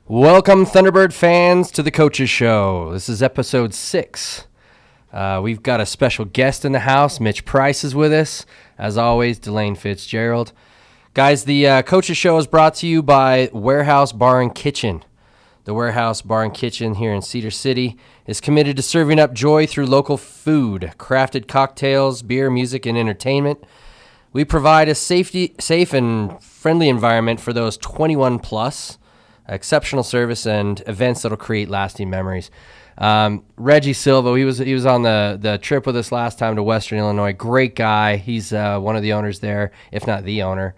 Welcome, Thunderbird fans, to the Coaches Show. This is episode 6. We've got a special guest in the house. Mitch Price is with us. As always, Coach Fitzgerald. Guys, the Coaches Show is brought to you by Warehouse Bar and Kitchen. The Warehouse Bar and Kitchen here in Cedar City is committed to serving up joy through local food, crafted cocktails, beer, music, and entertainment. We provide a safe and friendly environment for those 21 plus. Exceptional service and events that'll create lasting memories. Reggie Silva, he was on the trip with us last time to Western Illinois. Great guy. He's one of the owners there, if not the owner.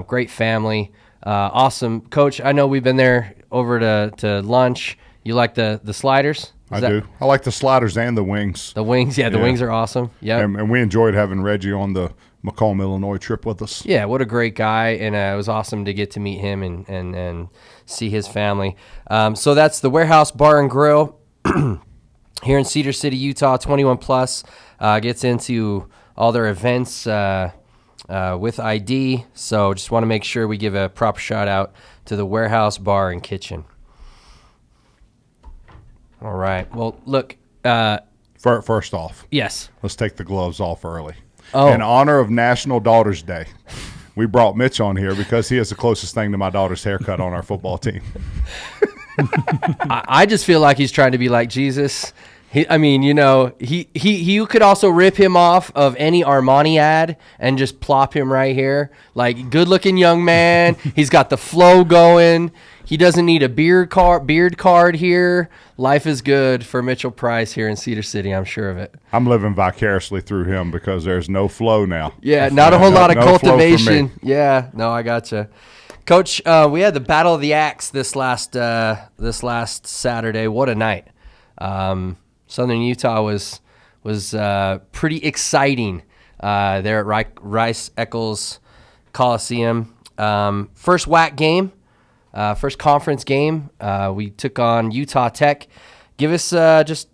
Great family. Awesome. Coach, I know we've been there over to lunch. You like the sliders? I do. I like the sliders and the wings. The wings, yeah, the wings are awesome. Yeah, and we enjoyed having Reggie on the Macomb, Illinois trip with us. Yeah, what a great guy, and it was awesome to get to meet him and see his family. So that's the Warehouse Bar and Grill here in Cedar City, Utah. 21 plus gets into all their events with ID. So just want to make sure we give a proper shout out to the Warehouse Bar and Kitchen. All right. Well, look. First off, yes, let's take the gloves off early. Oh. In honor of National Daughters Day, we brought Mitch on here because he is the closest thing to my daughter's haircut on our football team. I just feel like he's trying to be like Jesus. He could also rip him off of any Armani ad and just plop him right here. Like, good-looking young man. He's got the flow going. He doesn't need a beard card here. Life is good for Mitchell Price here in Cedar City. I'm sure of it. I'm living vicariously through him because there's no flow now. Yeah, not a whole lot of cultivation. Yeah, no, I gotcha. Coach, we had the Battle of the Axe this last Saturday. What a night! Southern Utah was pretty exciting there at Rice Eccles Coliseum. First WAC game. First conference game, we took on Utah Tech. Give us just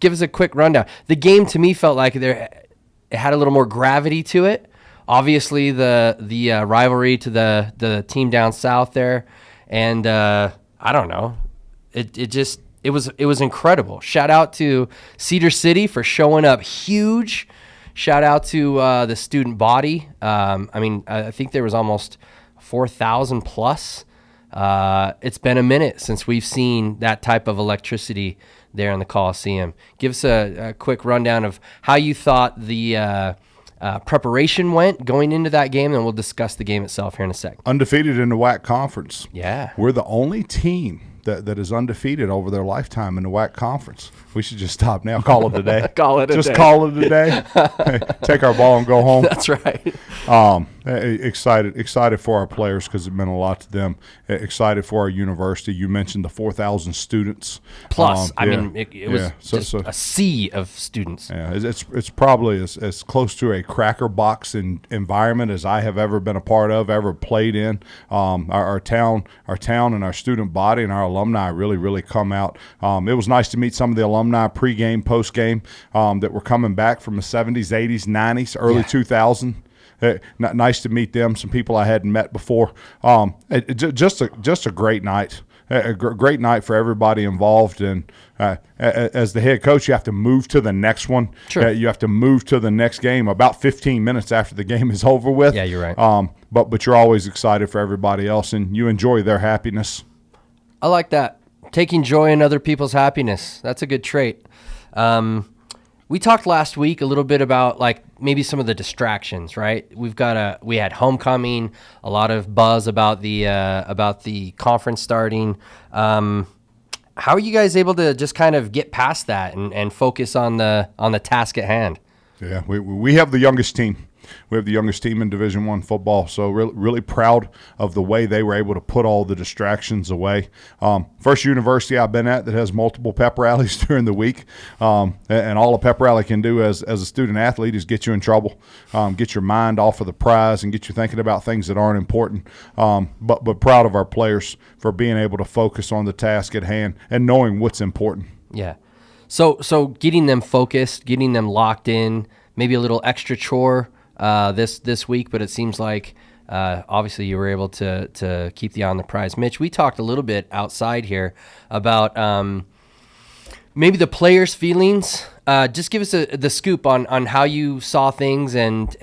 give us a quick rundown. The game to me felt like it had a little more gravity to it. Obviously, the rivalry to the team down south there, and I don't know, it was incredible. Shout out to Cedar City for showing up huge. Shout out to the student body. I think there was almost 4,000 plus. It's been a minute since we've seen that type of electricity there in the Coliseum. Give us a quick rundown of how you thought the preparation went going into that game, and we'll discuss the game itself here in a sec. Undefeated in the WAC conference. Yeah. We're the only team that is undefeated over their lifetime in the WAC conference. We should just stop now. Call it a day. Call it a day. Just call it a day. Take our ball and go home. That's right. Excited for our players because it meant a lot to them. Excited for our university. You mentioned the 4,000 students. Plus, it was just a sea of students. Yeah, it's probably as close to a cracker box environment as I have ever been a part of, ever played in. Our town and our student body and our alumni really come out. It was nice to meet some of the alumni pregame, postgame that were coming back from the 70s, 80s, 90s, early 2000s. Nice to meet them. Some people I hadn't met before. Just a great night. A great night for everybody involved. And as the head coach, you have to move to the next one. Sure. You have to move to the next game about 15 minutes after the game is over with. Yeah, you're right. But you're always excited for everybody else, and you enjoy their happiness. I like that. Taking joy in other people's happiness. That's a good trait. We talked last week a little bit about like maybe some of the distractions, right? We had homecoming, a lot of buzz about the conference starting. How are you guys able to just kind of get past that and focus on the task at hand? Yeah, we have the youngest team. We have the youngest team in Division I football, so really proud of the way they were able to put all the distractions away. First university I've been at that has multiple pep rallies during the week, and all a pep rally can do as a student athlete is get you in trouble, get your mind off of the prize, and get you thinking about things that aren't important. But proud of our players for being able to focus on the task at hand and knowing what's important. Yeah. So getting them focused, getting them locked in, maybe a little extra chore this week, but it seems like Obviously, you were able to keep the eye on the prize. Mitch, we talked a little bit outside here about maybe the players' feelings. Just give us the scoop on how you saw things and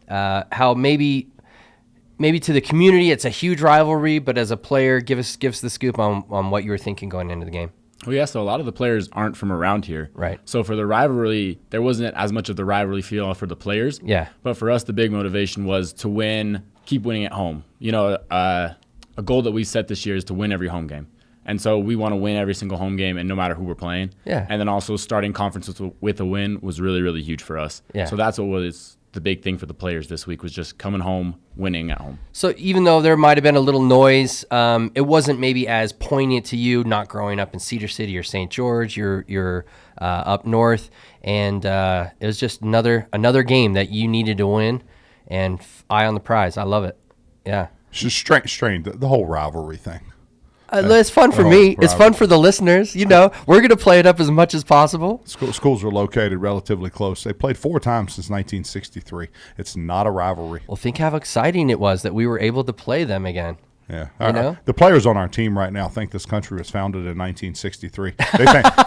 how maybe to the community it's a huge rivalry, but as a player, give us the scoop on what you were thinking going into the game. Well, yeah, so a lot of the players aren't from around here. Right. So for the rivalry, there wasn't as much of the rivalry feel for the players. Yeah. But for us, the big motivation was to win, keep winning at home. You know, a goal that we set this year is to win every home game. And so we want to win every single home game, and no matter who we're playing. Yeah. And then also starting conference with a win was really, really huge for us. Yeah. So that's what was the big thing for the players this week, was just coming home, winning at home. So even though there might have been a little noise, it wasn't maybe as poignant to you not growing up in Cedar City or St. George. You're up north, and it was just another game that you needed to win, and eye on the prize. I love it. Yeah. It's just strange, the whole rivalry thing. It's fun for me. It's fun for the listeners. You know, we're going to play it up as much as possible. Schools are located relatively close. They played 4 times since 1963. It's not a rivalry. Well, think how exciting it was that we were able to play them again. Yeah, You know? The players on our team right now think this country was founded in 1963.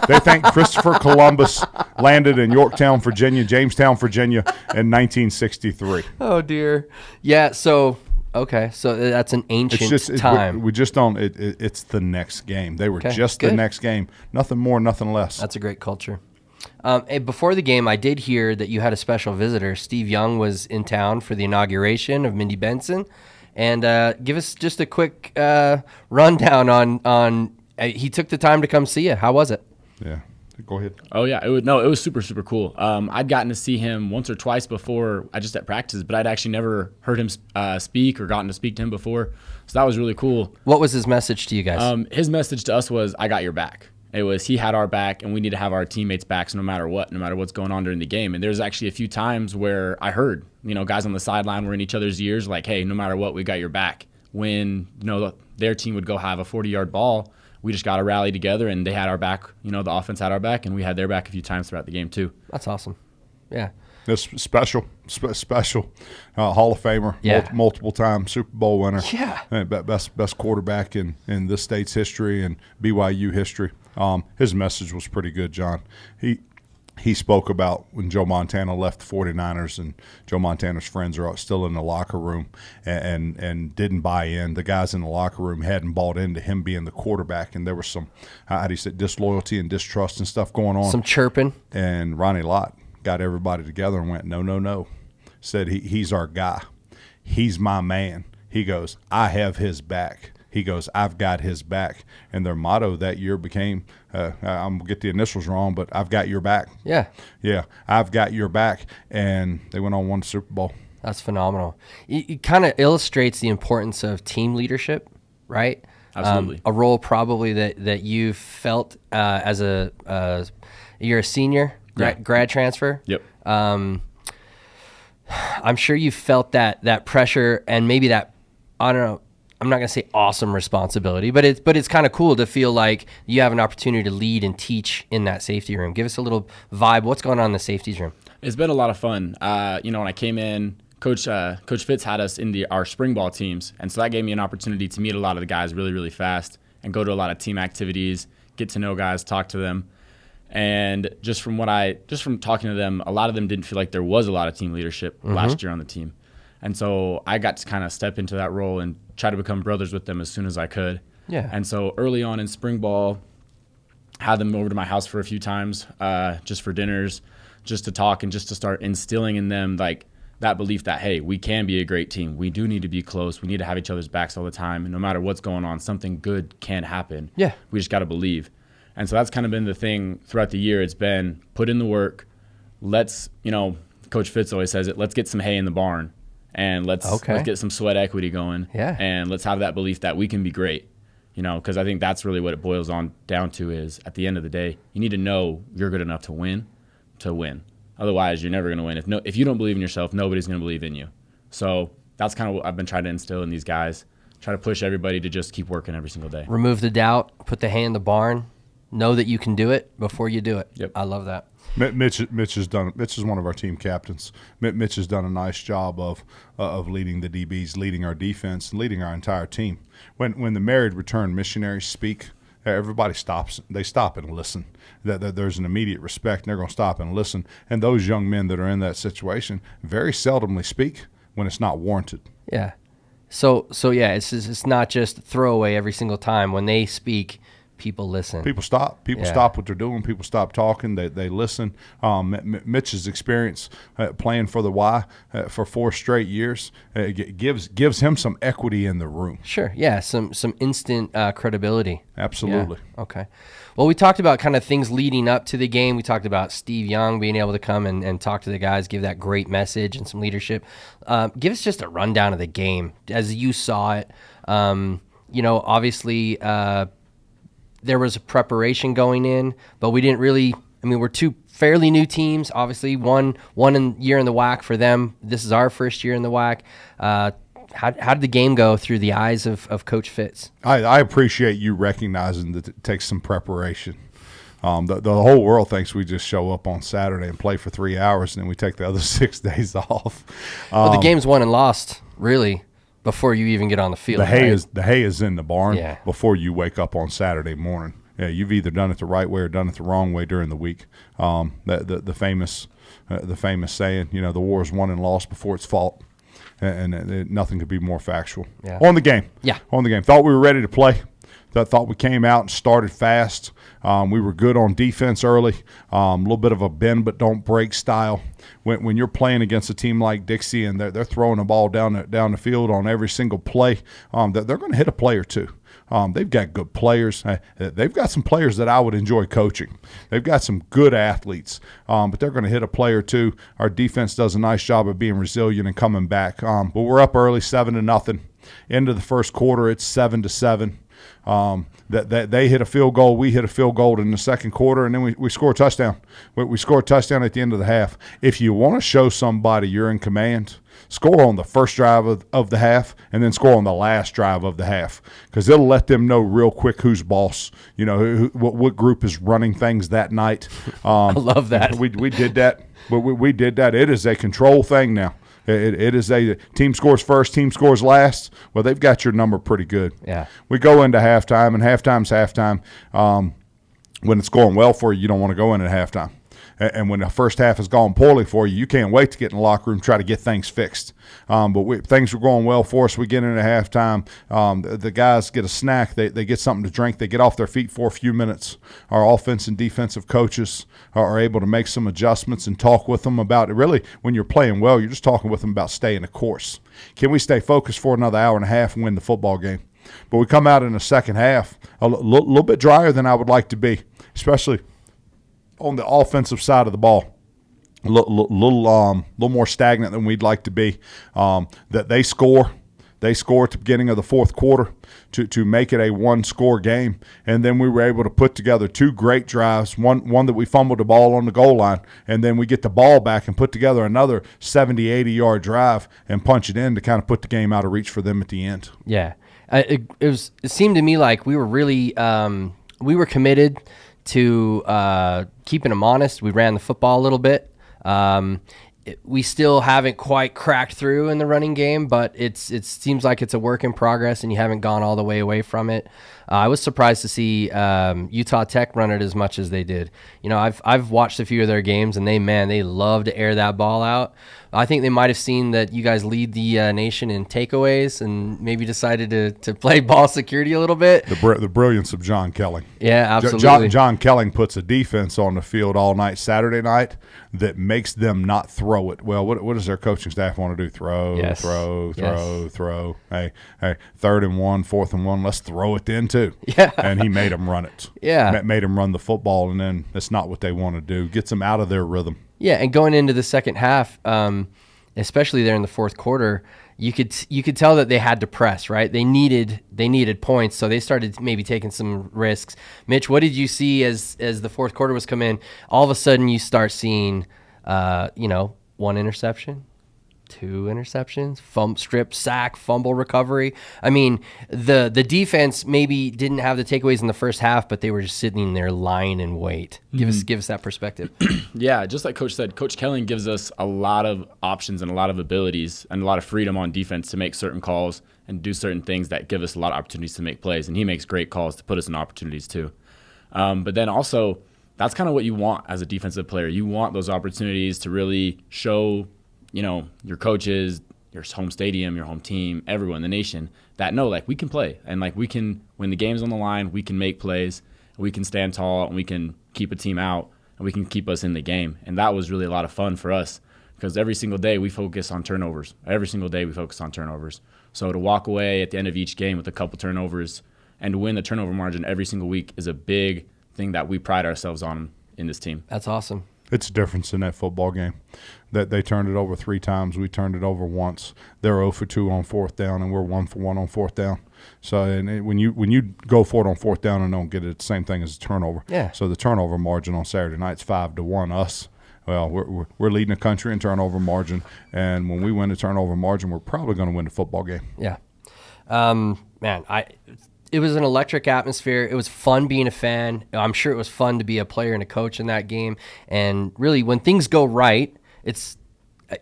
They think Christopher Columbus landed in Yorktown, Virginia, Jamestown, Virginia in 1963. Oh, dear. Yeah, so... Okay, so that's an ancient time. We just don't. It's the next game. They were just good. the next game. Nothing more, nothing less. That's a great culture. Before the game, I did hear that you had a special visitor. Steve Young was in town for the inauguration of Mindy Benson, and give us just a quick rundown on. He took the time to come see you. How was it? Yeah. Go ahead. Oh, yeah. It was super, super cool. I'd gotten to see him once or twice before, just at practices, but I'd actually never heard him speak or gotten to speak to him before. So that was really cool. What was his message to you guys? His message to us was, I got your back. It was, he had our back, and we need to have our teammates' backs no matter what's going on during the game. And there's actually a few times where I heard, guys on the sideline were in each other's ears like, hey, no matter what, we got your back. When, their team would go have a 40-yard ball, we just got to rally together, and they had our back. The offense had our back, and we had their back a few times throughout the game too. That's awesome. Yeah. This special Hall of Famer, multiple time Super Bowl winner. Yeah. Best quarterback in this state's history and BYU history. His message was pretty good, John. He spoke about when Joe Montana left the 49ers, and Joe Montana's friends are still in the locker room and didn't buy in. The guys in the locker room hadn't bought into him being the quarterback, and there was some, how do you say, disloyalty and distrust and stuff going on. Some chirping. And Ronnie Lott got everybody together and went, no. Said he's our guy. He's my man. He goes, I have his back. He goes, I've got his back. And their motto that year became, I'm going to get the initials wrong, but I've got your back. Yeah. Yeah, I've got your back. And they went on and won the Super Bowl. That's phenomenal. It kind of illustrates the importance of team leadership, right? Absolutely. A role probably that you felt as you're a senior, grad transfer. Yep. I'm sure you felt that pressure and maybe that, I don't know, I'm not going to say awesome responsibility, but it's kind of cool to feel like you have an opportunity to lead and teach in that safety room. Give us a little vibe. What's going on in the safeties room? It's been a lot of fun. When I came in, Coach Fitz had us in our spring ball teams, and so that gave me an opportunity to meet a lot of the guys really, really fast and go to a lot of team activities, get to know guys, talk to them. And just from talking to them, a lot of them didn't feel like there was a lot of team leadership last year on the team. And so I got to kind of step into that role and try to become brothers with them as soon as I could. Yeah. And so early on in spring ball, had them over to my house for a few times, just for dinners, just to talk and just to start instilling in them like that belief that, hey, we can be a great team. We do need to be close. We need to have each other's backs all the time. And no matter what's going on, something good can happen. Yeah. We just got to believe. And so that's kind of been the thing throughout the year. It's been put in the work. Let's, Coach Fitz always says it, let's get some hay in the barn. And let's get some sweat equity going. Yeah. And let's have that belief that we can be great, because I think that's really what it boils down to is at the end of the day, you need to know you're good enough to win. Otherwise, you're never going to win. If you don't believe in yourself, nobody's going to believe in you. So that's kind of what I've been trying to instill in these guys, try to push everybody to just keep working every single day. Remove the doubt, put the hay in the barn, know that you can do it before you do it. Yep. I love that. Mitch has done. Mitch is one of our team captains. Mitch has done a nice job of leading the DBs, leading our defense, and leading our entire team. When the married return missionaries speak, everybody stops. They stop and listen. That there's an immediate respect, and they're going to stop and listen. And those young men that are in that situation very seldomly speak when it's not warranted. Yeah. So yeah, it's not just throwaway every single time. When they speak, people listen. People stop. People stop what they're doing. People stop talking. They listen. Mitch's experience playing for the Y for 4 straight years gives him some equity in the room. Sure. Yeah. Some instant credibility. Absolutely. Yeah. Okay. Well, we talked about kind of things leading up to the game. We talked about Steve Young being able to come and talk to the guys, give that great message and some leadership. Give us just a rundown of the game as you saw it. Obviously, there was a preparation going in, but we didn't really. I mean, we're 2 fairly new teams. Obviously, one year in the WAC for them. This is our first year in the WAC. How did the game go through the eyes of Coach Fitz? I appreciate you recognizing that it takes some preparation. The whole world thinks we just show up on Saturday and play for 3 hours, and then we take the other 6 days off. Well, the game's won and lost, really, before you even get on the field. The hay is in the barn before you wake up on Saturday morning. Yeah, you've either done it the right way or done it the wrong way during the week. The famous saying, the war is won and lost before it's fought. And nothing could be more factual. Yeah. On the game. Yeah. On the game. Thought we were ready to play. Thought we came out and started fast. We were good on defense early. A little bit of a bend but don't break style. When you're playing against a team like Dixie and they're throwing the ball down the field on every single play, they're going to hit a play or two. They've got good players. They've got some players that I would enjoy coaching. They've got some good athletes, but they're going to hit a play or two. Our defense does a nice job of being resilient and coming back. But we're up early, 7-0. End of the first quarter, it's 7-7. That they hit a field goal, we hit a field goal in the second quarter, and then we score a touchdown. We score a touchdown at the end of the half. If you want to show somebody you're in command, score on the first drive of the half and then score on the last drive of the half, because it'll let them know real quick who's boss, what group is running things that night. I love that. We did that. We did that. It is a control thing now. It is a team scores first, team scores last. Well, they've got your number pretty good. Yeah. We go into halftime, and halftime's halftime. When it's going well for you, you don't want to go in at halftime. And when the first half has gone poorly for you, you can't wait to get in the locker room and try to get things fixed. But things were going well for us. We get into halftime. The guys get a snack. They get something to drink. They get off their feet for a few minutes. Our offense and defensive coaches are able to make some adjustments and talk with them about it. Really, when you're playing well, you're just talking with them about staying the course. Can we stay focused for another hour and a half and win the football game? But we come out in the second half a little bit drier than I would like to be, especially on the offensive side of the ball. A little more stagnant than we'd like to be. That they score at the beginning of the fourth quarter to make it a 1-score game, and then we were able to put together 2 great drives. One that we fumbled the ball on the goal line, and then we get the ball back and put together another 70, 80-yard drive and punch it in to kind of put the game out of reach for them at the end. Yeah, it seemed to me like we were really we were committed to keeping them honest. We ran the football a little bit. We still haven't quite cracked through in the running game, but it seems like it's a work in progress, and you haven't gone all the way away from it. I was surprised to see Utah Tech run it as much as they did. I've watched a few of their games, and they love to air that ball out. I think they might have seen that you guys lead the nation in takeaways and maybe decided to play ball security a little bit. The brilliance of John Kelling. Yeah, absolutely. John Kelling puts a defense on the field all night Saturday night that makes them not throw it. Well, what does their coaching staff want to do? Throw. Hey, 3rd and 1, 4th and 1, let's throw it then too. Yeah. And he made them run it. Yeah. Made them run the football, and then that's not what they want to do. Gets them out of their rhythm. Yeah, and going into the second half, especially there in the fourth quarter, you could tell that they had to press, right? They needed points, so they started maybe taking some risks. Mitch, what did you see as the fourth quarter was coming in? All of a sudden, you start seeing, 1 interception, 2 interceptions, strip, sack, fumble recovery. I mean, the defense maybe didn't have the takeaways in the first half, but they were just sitting there lying in wait. Give us that perspective. Yeah, just like Coach said, Coach Kelly gives us a lot of options and a lot of abilities and a lot of freedom on defense to make certain calls and do certain things that give us a lot of opportunities to make plays. And he makes great calls to put us in opportunities too. But then also, that's kind of what you want as a defensive player. You want those opportunities to really show, your coaches, your home stadium, your home team, everyone, the nation, that no, like we can play. And like we can, when the game's on the line, we can make plays, we can stand tall, and we can keep a team out, and we can keep us in the game. And that was really a lot of fun for us because every single day we focus on turnovers. Every single day we focus on turnovers. So to walk away at the end of each game with a couple turnovers and to win the turnover margin every single week is a big thing that we pride ourselves on in this team. That's awesome. It's a difference in that football game. That they turned it over 3 times. We turned it over once. They're 0 for 2 on 4th down, and we're 1 for 1 on 4th down. So when you go for it on 4th down and don't get it, it's the same thing as a turnover. Yeah. So the turnover margin on Saturday night's 5-1 us. Well, we're leading the country in turnover margin, and when we win the turnover margin, we're probably going to win the football game. Yeah. It was an electric atmosphere. It was fun being a fan. I'm sure it was fun to be a player and a coach in that game. And really, when things go right,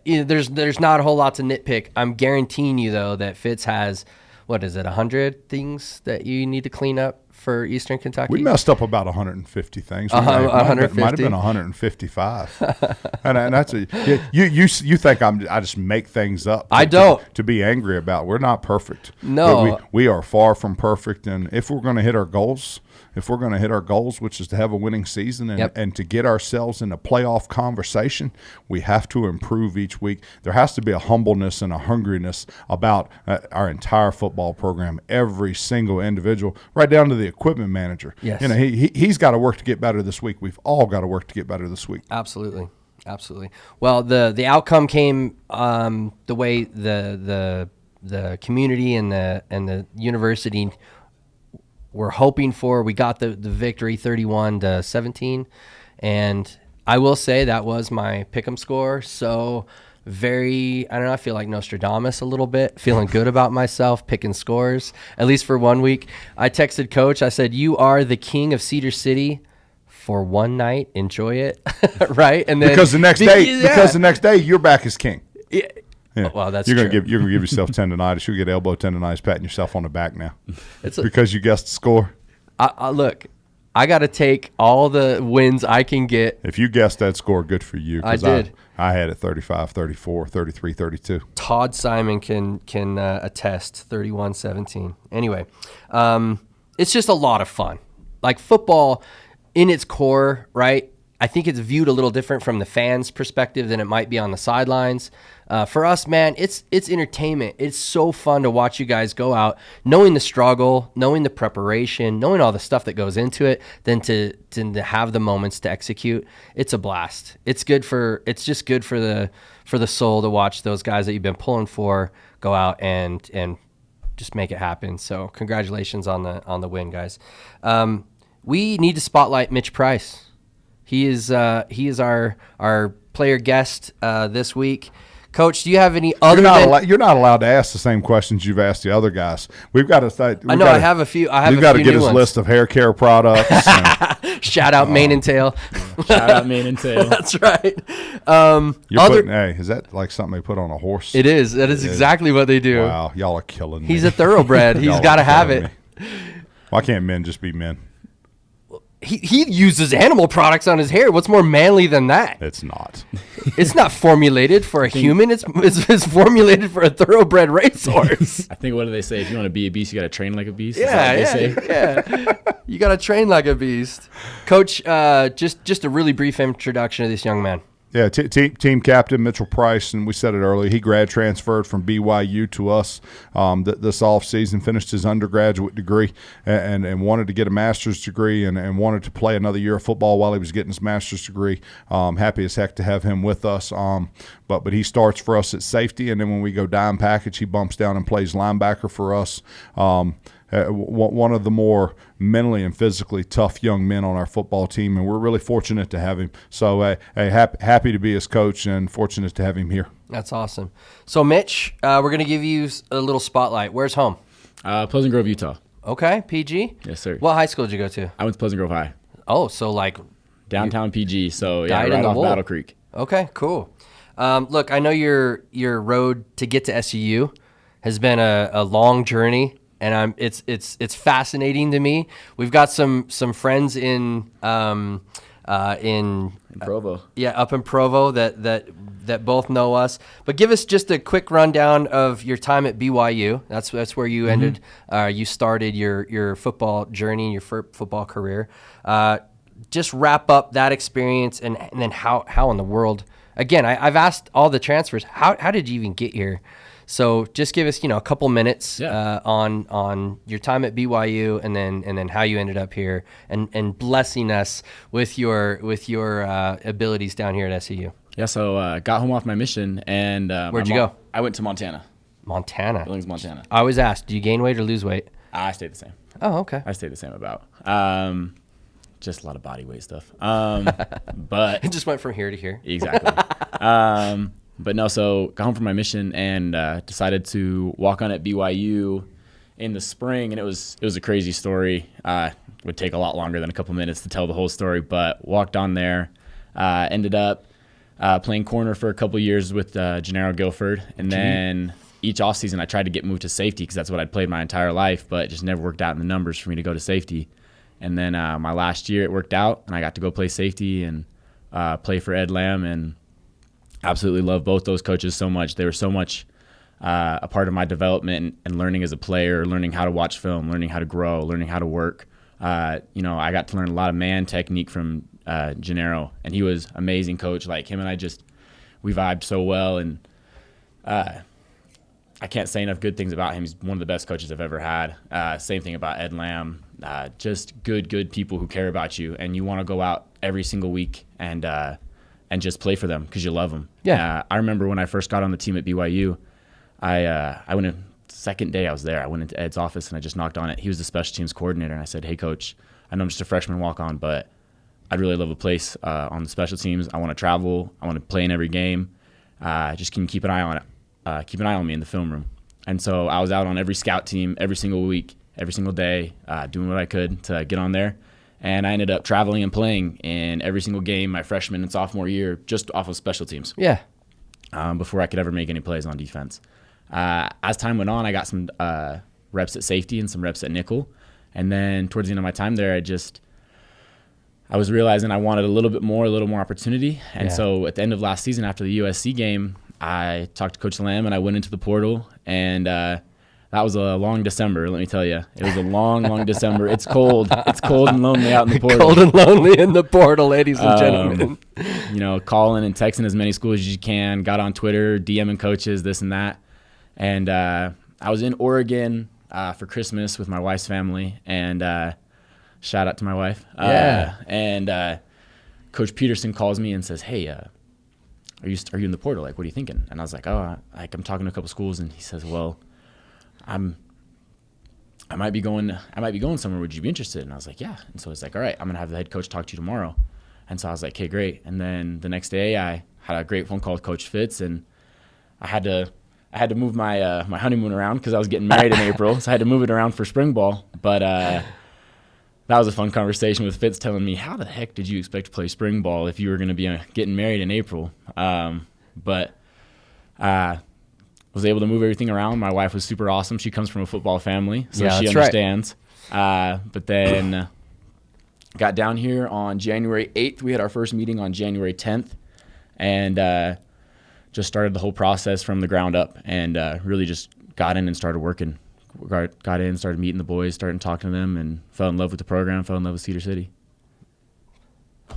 there's not a whole lot to nitpick. I'm guaranteeing you, though, that Fitz has, 100 things that you need to clean up for Eastern Kentucky? We messed up about 150 things. 150? Might have been 155. and that's you think I just make things up. I don't. To be angry about. We're not perfect. No. We are far from perfect. And if we're going to hit our goals, which is to have a winning season and to get ourselves in a playoff conversation, we have to improve each week. There has to be a humbleness and a hungriness about our entire football program, every single individual, right down to the equipment manager. Yes. He's got to work to get better this week. We've all got to work to get better this week. Absolutely. Well, the outcome came the way the community and the university we're hoping for. We got the victory 31-17, and I will say that was my pick'em score. So I feel like Nostradamus a little bit, feeling good about myself, picking scores, at least for 1 week. I texted Coach, I said, "You are the king of Cedar City for one night. Enjoy it." Right? And then because the next day you're back as king. Yeah. Yeah. Well, that's you're true. You're gonna give yourself tendonitis. You get elbow tendonitis, patting yourself on the back now. Because you guessed the score. Look, I got to take all the wins I can get. If you guessed that score, good for you. I did. I had it 35, 34, 33, 32. Todd Simon can attest 31-17. Anyway, it's just a lot of fun. Like football in its core, right? I think it's viewed a little different from the fans' perspective than it might be on the sidelines. For us, man, it's entertainment. It's so fun to watch you guys go out, knowing the struggle, knowing the preparation, knowing all the stuff that goes into it, then to have the moments to execute. It's a blast. It's just good for the soul to watch those guys that you've been pulling for go out and just make it happen. So congratulations on the win, guys. We need to spotlight Mitch Price. He is our player guest this week. Coach, do you have any other? You're not allowed to ask the same questions you've asked the other guys. We've got to. I have a few. We've got to get his list of hair care products. Shout out Mane and Tail. Shout out Mane and Tail. That's right. Is that like something they put on a horse? It is. That is exactly what they do. Wow, y'all are killing me. He's a thoroughbred. He's got to have it. Why can't men just be men? He uses animal products on his hair. What's more manly than that? It's not. It's not formulated for a human. It's formulated for a thoroughbred racehorse. I think, what do they say? If you want to be a beast, you got to train like a beast. Yeah. You got to train like a beast. Coach, just a really brief introduction of this young man. Yeah, team captain Mitchell Price, and we said it earlier, he grad transferred from BYU to us this offseason, finished his undergraduate degree and wanted to get a master's degree and wanted to play another year of football while he was getting his master's degree. Happy as heck to have him with us. But he starts for us at safety, and then when we go dime package, he bumps down and plays linebacker for us. One of the more mentally and physically tough young men on our football team, and we're really fortunate to have him. So happy to be his coach and fortunate to have him here. That's awesome. So, Mitch, we're going to give you a little spotlight. Where's home? Pleasant Grove, Utah. Okay, PG? Yes, sir. What high school did you go to? I went to Pleasant Grove High. Oh, so like downtown PG. So yeah, right right in the off wool. Battle Creek. Okay, cool. Look, I know your road to get to SUU has been a long journey, and it's fascinating to me. We've got some friends in Provo. up in Provo that both know us. But give us just a quick rundown of your time at BYU. That's where you ended. You started your football journey, your football career. Just wrap up that experience, and then how in the world. Again, I've asked all the transfers. How did you even get here? So just give us a couple minutes on your time at BYU, and then how you ended up here, and blessing us with your abilities down here at SEU. Yeah, so got home off my mission, and Where'd you go? I went to Montana. Billings, Montana. I always ask, do you gain weight or lose weight? I stayed the same. Oh, okay. I stayed the same about. Just a lot of body weight stuff. But It just went from here to here. Exactly. But no, so got home from my mission and decided to walk on at BYU in the spring, and it was a crazy story. Would take a lot longer than a couple minutes to tell the whole story, but walked on there, ended up playing corner for a couple years with Gennaro Guilford, and then each offseason I tried to get moved to safety because that's what I'd played my entire life, but it just never worked out in the numbers for me to go to safety. And then my last year it worked out, and I got to go play safety and play for Ed Lamb, and absolutely love both those coaches so much. They were so much a part of my development and learning as a player, learning how to watch film, learning how to grow, learning how to work. I got to learn a lot of man technique from Gennaro, and he was an amazing coach. Like him and I we vibed so well, and I can't say enough good things about him. He's one of the best coaches I've ever had. Same thing about Ed Lamb. Just good people who care about you, and you want to go out every single week and just play for them because you love them. Yeah. I remember when I first got on the team at BYU, I went in second day I was there. I went into Ed's office and I just knocked on it. He was the special teams coordinator, and I said, "Hey, coach, I know I'm just a freshman walk-on, but I'd really love a place on the special teams. I want to travel. I want to play in every game. Just can you keep an eye on it? Keep an eye on me in the film room." And so I was out on every scout team every single week, every single day, doing what I could to get on there. And I ended up traveling and playing in every single game my freshman and sophomore year just off of special teams. Yeah. Before I could ever make any plays on defense. As time went on, I got some reps at safety and some reps at nickel. And then towards the end of my time there, I was realizing I wanted a little more opportunity. And so at the end of last season, after the USC game, I talked to Coach Lamb and I went into the portal, and that was a long December, let me tell you. It was a long December. It's cold. It's cold and lonely out in the portal. Cold and lonely in the portal, ladies and gentlemen. Calling and texting as many schools as you can. Got on Twitter, DMing coaches, this and that. And I was in Oregon for Christmas with my wife's family, and shout out to my wife. And Coach Peterson calls me and says, "Hey, are you in the portal? Like, what are you thinking?" And I was like, "Oh, I'm talking to a couple schools." And he says, "Well, I might be going somewhere. Would you be interested?" And I was like, "Yeah." And so it's like, "All right, I'm gonna have the head coach talk to you tomorrow." And so I was like, "Okay, great." And then the next day, I had a great phone call with Coach Fitz, and I had to move my my honeymoon around because I was getting married in April, so I had to move it around for spring ball. But that was a fun conversation with Fitz telling me, "How the heck did you expect to play spring ball if you were going to be getting married in April?" But was able to move everything around. My wife was super awesome. She comes from a football family, so she understands. Right. But then got down here on January 8th. We had our first meeting on January 10th, and just started the whole process from the ground up, and really just got in and started working. Got in, started meeting the boys, started talking to them, and fell in love with the program, fell in love with Cedar City.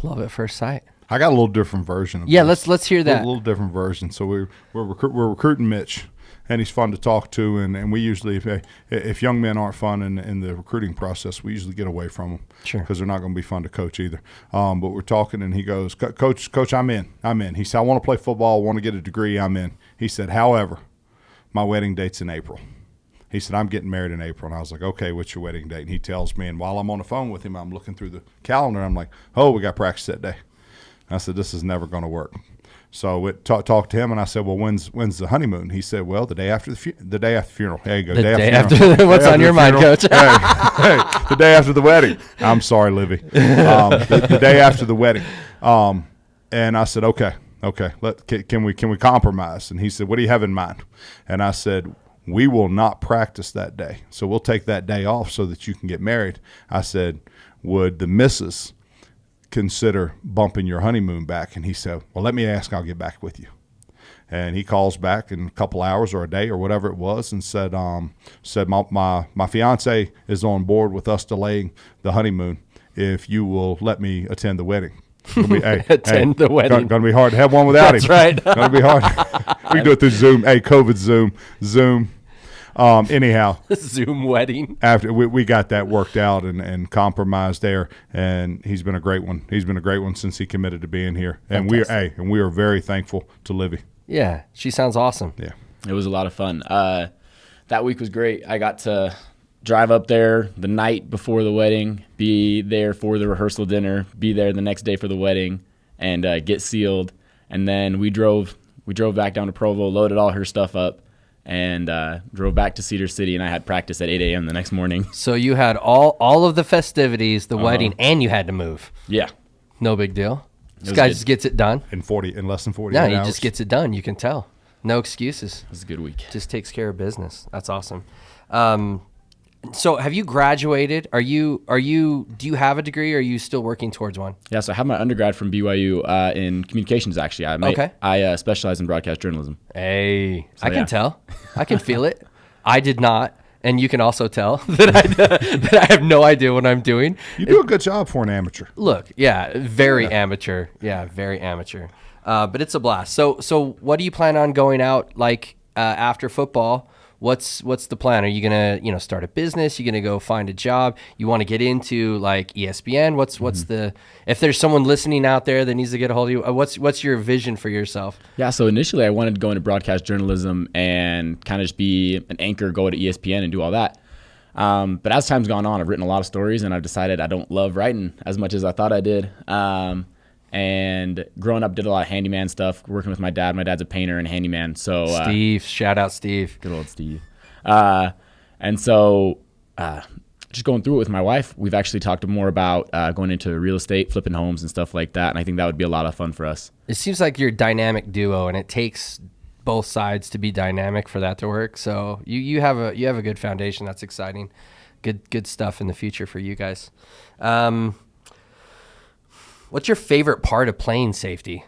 Love at first sight. I got a little different version of this. Let's hear that. A little different version. So we're recruiting Mitch, and he's fun to talk to, and we usually, if young men aren't fun in the recruiting process, we usually get away from them. Sure. Because they're not going to be fun to coach either. But we're talking, and he goes, Coach, I'm in. He said, "I want to play football. I want to get a degree. I'm in." He said, "However, my wedding date's in April." He said, "I'm getting married in April." And I was like, "Okay, what's your wedding date?" And he tells me, and while I'm on the phone with him, I'm looking through the calendar. I'm like, "Oh, we got practice that day." I said, "This is never going to work." So it talked to him, and I said, well, when's the honeymoon? He said, well, the day after the funeral. There you go. The day after after what's on your mind, Coach? hey, the day after the wedding. I'm sorry, Livy. The day after the wedding. And I said, okay. Can we compromise? And he said, what do you have in mind? And I said, we will not practice that day. So we'll take that day off so that you can get married. I said, would the missus consider bumping your honeymoon back? And he said, well, let me ask, I'll get back with you. And he calls back in a couple hours or a day or whatever it was and said my fiance is on board with us delaying the honeymoon if you will let me attend the wedding. Attend the wedding. Going to be hard to have one without him. That's right. Going to be hard. We can do it through Zoom. Hey, COVID Zoom. Anyhow, Zoom wedding. After we got that worked out and compromised there, and he's been a great one. He's been a great one since he committed to being here, and we are very thankful to Livy. Yeah, she sounds awesome. Yeah, it was a lot of fun. That week was great. I got to drive up there the night before the wedding, be there for the rehearsal dinner, be there the next day for the wedding, and get sealed. And then we drove back down to Provo, loaded all her stuff up, and drove back to Cedar City. And I had practice at 8 a.m. the next morning. So you had all of the festivities, the wedding, and you had to move. Yeah, no big deal. This guy just gets it done in less than 48 hours. Yeah, he just gets it done. You can tell. No excuses. It was a good week. Just takes care of business. That's awesome. So have you graduated? Do you have a degree, or are you still working towards one? Yeah, so I have my undergrad from BYU in communications, actually. I specialize in broadcast journalism. Hey, so, I can tell. I can feel it. I did not. And you can also tell that I have no idea what I'm doing. You do a good job for an amateur. Look, very amateur. Yeah, very amateur. But it's a blast. So what do you plan on going out after football? What's the plan? Are you gonna start a business? You gonna go find a job? You want to get into ESPN? What's the, if there's someone listening out there that needs to get a hold of you, what's your vision for yourself? Yeah, so initially I wanted to go into broadcast journalism and kind of just be an anchor, go to ESPN and do all that. But as time's gone on, I've written a lot of stories, and I've decided I don't love writing as much as I thought I did. And growing up, did a lot of handyman stuff, working with my dad. My dad's a painter and handyman. So Steve, shout out Steve. Good old Steve. And so just going through it with my wife, we've actually talked more about going into real estate, flipping homes and stuff like that. And I think that would be a lot of fun for us. It seems like you're a dynamic duo, and it takes both sides to be dynamic for that to work. So you have a good foundation. That's exciting. Good stuff in the future for you guys. What's your favorite part of playing safety?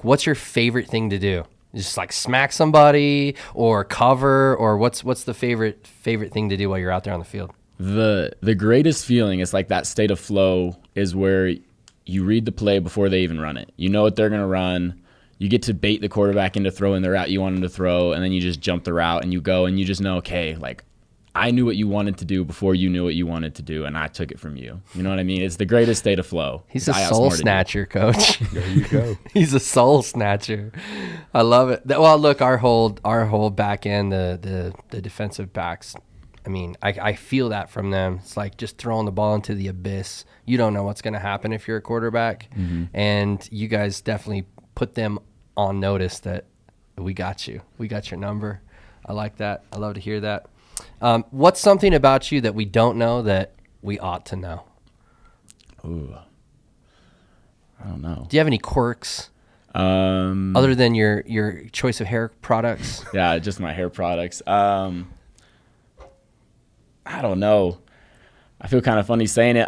What's your favorite thing to do? Just smack somebody or cover, or what's the favorite thing to do while you're out there on the field? The greatest feeling is that state of flow is where you read the play before they even run it. You know what they're going to run. You get to bait the quarterback into throwing the route you want him to throw, and then you just jump the route and you go, and you just know, okay, I knew what you wanted to do before you knew what you wanted to do, and I took it from you. You know what I mean? It's the greatest state of flow. He's a soul snatcher, Coach. There you go. He's a soul snatcher. I love it. Well, look, our whole back end, the defensive backs, I mean, I feel that from them. It's just throwing the ball into the abyss. You don't know what's going to happen if you're a quarterback, and you guys definitely put them on notice that we got you. We got your number. I like that. I love to hear that. What's something about you that we don't know that we ought to know? Ooh, I don't know. Do you have any quirks other than your choice of hair products? Yeah, just my hair products. I don't know. I feel kind of funny saying it.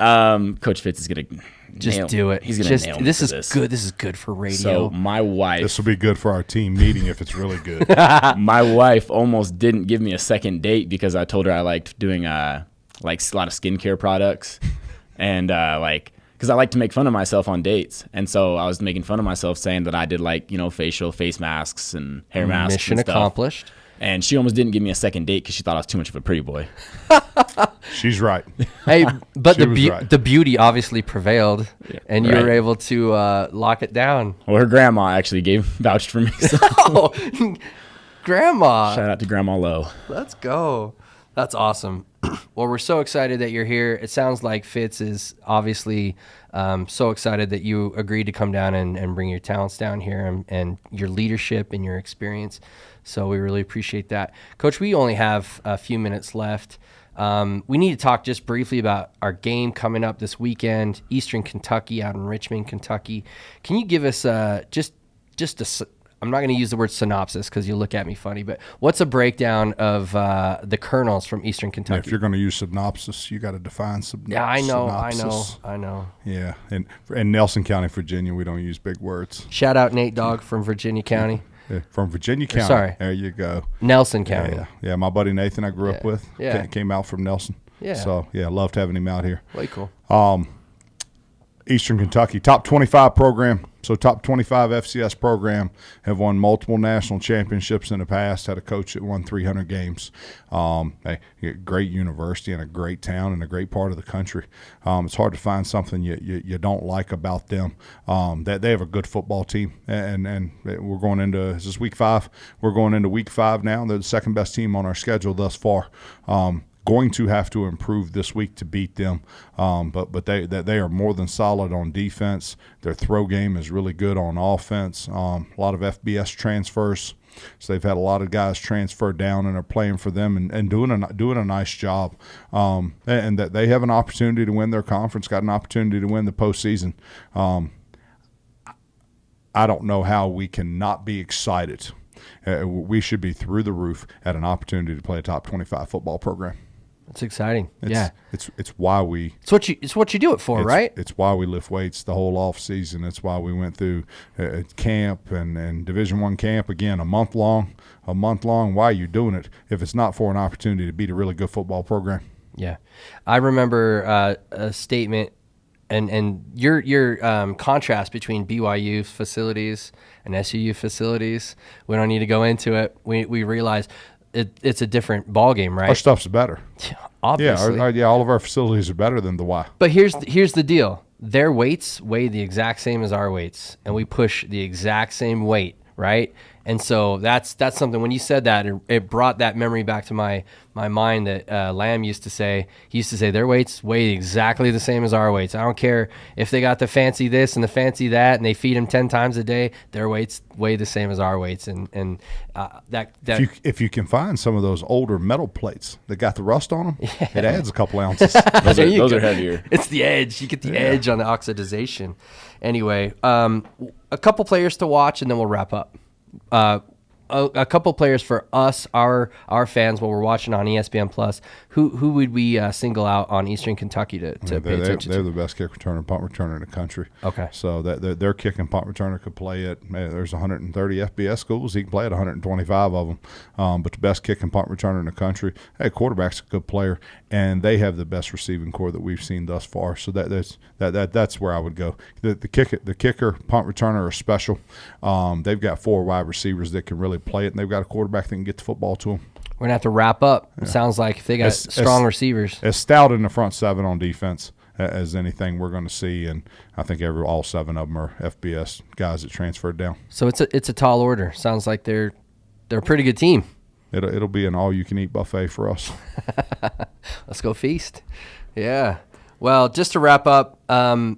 Coach Fitz is gonna do it. He's gonna nail me this for is this. Good. This is good for radio. So my wife. This will be good for our team meeting if it's really good. My wife almost didn't give me a second date because I told her I liked doing a lot of skincare products, and because I like to make fun of myself on dates, and so I was making fun of myself saying that I did facial face masks and hair masks. Mission and stuff. Accomplished. And she almost didn't give me a second date because she thought I was too much of a pretty boy. She's right. Hey, but right. the beauty obviously prevailed, and you were able to lock it down. Well, her grandma actually vouched for me. So. Grandma. Shout out to Grandma Lowe. Let's go. That's awesome. Well, we're so excited that you're here. It sounds like Fitz is obviously so excited that you agreed to come down and bring your talents down here and your leadership and your experience. So we really appreciate that. Coach, we only have a few minutes left. We need to talk just briefly about our game coming up this weekend, Eastern Kentucky out in Richmond, Kentucky. Can you give us just a I'm not going to use the word synopsis because you look at me funny, but what's a breakdown of the Colonels from Eastern Kentucky? If you're going to use synopsis, you got to define synopsis. Yeah, I know. Yeah, and in Nelson County, Virginia, we don't use big words. Shout out Nate Dogg from Virginia County. Yeah, from Virginia County. Sorry. There you go. Nelson County. Yeah, my buddy Nathan I grew up with. Yeah. Came out from Nelson. Yeah. So, loved having him out here. Way cool. Eastern Kentucky, top 25 program. So top 25 FCS program, have won multiple national championships in the past, had a coach that won 300 games. A great university and a great town and a great part of the country. It's hard to find something you don't like about them. That they have a good football team, and we're going into, is this week 5? We're going into week 5 now. They're the second best team on our schedule thus far. Going to have to improve this week to beat them, but they are more than solid on defense. Their throw game is really good on offense. A lot of FBS transfers, so they've had a lot of guys transfer down and are playing for them and doing a nice job. And that they have an opportunity to win their conference, got an opportunity to win the postseason. I don't know how we can not be excited. We should be through the roof at an opportunity to play a top 25 football program. That's exciting. It's why we. It's what you do it for, right? It's why we lift weights the whole off season. It's why we went through camp and Division I camp again a month long. Why are you doing it if it's not for an opportunity to beat a really good football program? Yeah, I remember a statement and your contrast between BYU facilities and SUU facilities. We don't need to go into it. We realize. It's a different ball game, right? Our stuff's better. Obviously. All of our facilities are better than the Y. But here's the deal. Their weights weigh the exact same as our weights, and we push the exact same weight, right? And so that's something. When you said that, it brought that memory back to my mind that Lamb used to say. He used to say their weights weigh exactly the same as our weights. I don't care if they got the fancy this and the fancy that, and they feed them 10 times a day. Their weights weigh the same as our weights, and that. If you can find some of those older metal plates that got the rust on them, it adds a couple ounces. those are heavier. It's the edge. You get the edge on the oxidization. Anyway, a couple players to watch, and then we'll wrap up. A couple players for us, our fans, while we're watching on ESPN Plus. Who would we single out on Eastern Kentucky to pay attention They're to? the best kick returner, punt returner in the country. Okay. So their kick and punt returner could play at, there's 130 FBS schools. He can play at 125 of them. But the best kick and punt returner in the country. Hey, quarterback's a good player, and they have the best receiving core that we've seen thus far. So that's where I would go. The kicker, punt returner are special. They've got 4 wide receivers that can really play it, and they've got a quarterback that can get the football to them. We're going to have to wrap up. It sounds like if they got strong receivers. As stout in the front 7 on defense as anything we're going to see, and I think all 7 of them are FBS guys that transferred down. So it's a tall order. Sounds like they're a pretty good team. It'll be an all-you-can-eat buffet for us. Let's go feast. Yeah. Well, just to wrap up, I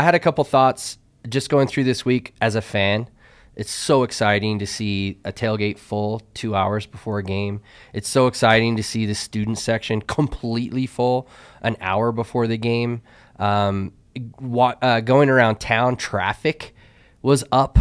had a couple thoughts just going through this week as a fan. It's so exciting to see a tailgate full 2 hours before a game. It's so exciting to see the student section completely full an hour before the game. Going around town, traffic was up.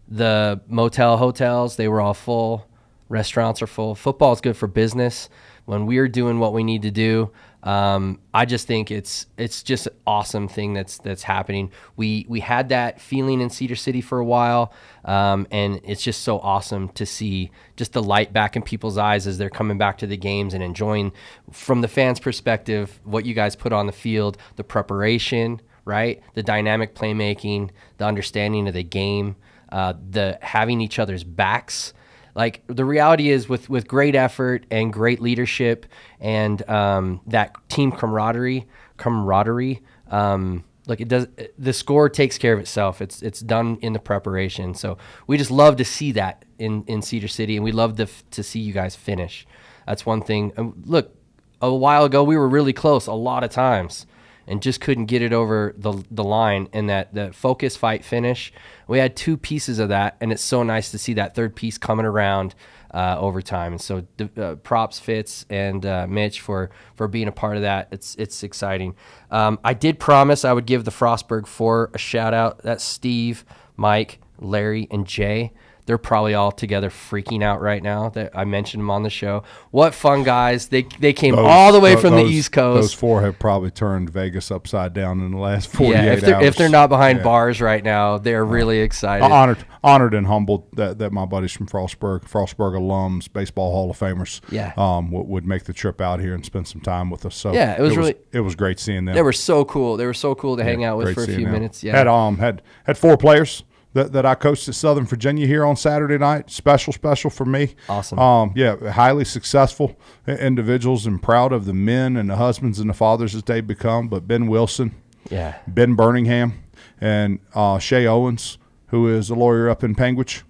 The hotels, they were all full. Restaurants are full. Football is good for business. When we're doing what we need to do, I just think it's just an awesome thing that's happening. We had that feeling in Cedar City for a while, and it's just so awesome to see just the light back in people's eyes as they're coming back to the games and enjoying, from the fans' perspective, what you guys put on the field, the preparation, right, the dynamic playmaking, the understanding of the game, the having each other's backs. Like, the reality is with great effort and great leadership and that team camaraderie, like, it does, the score takes care of itself. It's done in the preparation. So we just love to see that in Cedar City, and we love to see you guys finish. That's one thing. Look, a while ago we were really close a lot of times and just couldn't get it over the line. And that focus, fight, finish, we had 2 pieces of that, and it's so nice to see that third piece coming around over time. And so props Fitz and Mitch for being a part of that. It's exciting. I did promise I would give the Frostburg 4 a shout out. That's Steve, Mike, Larry, and Jay. They're probably all together freaking out right now that I mentioned them on the show. What fun guys. They came all the way from the East Coast. Those 4 have probably turned Vegas upside down in the last 48 hours. If they're not behind bars right now, they're really excited. Honored and humbled that my buddies from Frostburg alums, baseball Hall of Famers, would make the trip out here and spend some time with us. So it was great seeing them. They were so cool. They were so cool to hang out with for a few minutes. Yeah. Had 4 players that I coached at Southern Virginia here on Saturday night. Special for me. Awesome. Highly successful individuals, and proud of the men and the husbands and the fathers that they've become. But Ben Wilson, Ben Birmingham, and Shay Owens, who is a lawyer up in Panguitch,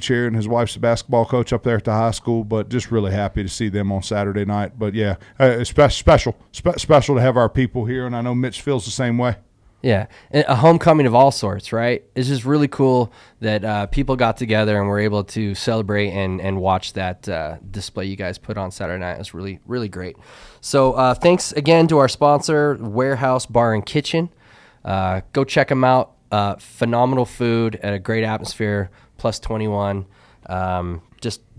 here, and his wife's a basketball coach up there at the high school. But just really happy to see them on Saturday night. But it's special to have our people here, and I know Mitch feels the same way. Yeah, a homecoming of all sorts, right? It's just really cool that people got together and were able to celebrate and watch that display you guys put on Saturday night. It was really, really great. So thanks again to our sponsor, Warehouse Bar and Kitchen. Go check them out. Phenomenal food at a great atmosphere, plus 21.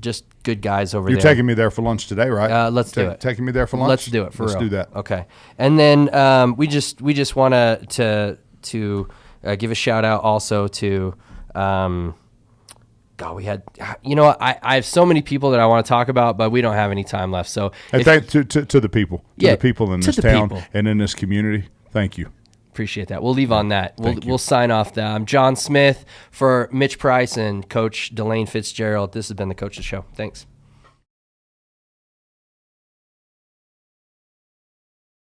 Just good guys over there. You're taking me there for lunch today, right? Let's do it. Taking me there for lunch? Let's do it for real. Let's do that. Okay. And then we just want to give a shout out also to God, we had, I have so many people that I want to talk about, but we don't have any time left. So to the people, the people in this town and in this community, thank you. Appreciate that. We'll leave on that. We'll sign off. I'm John Smith for Mitch Price and Coach Delane Fitzgerald. This has been the Coach's Show. Thanks.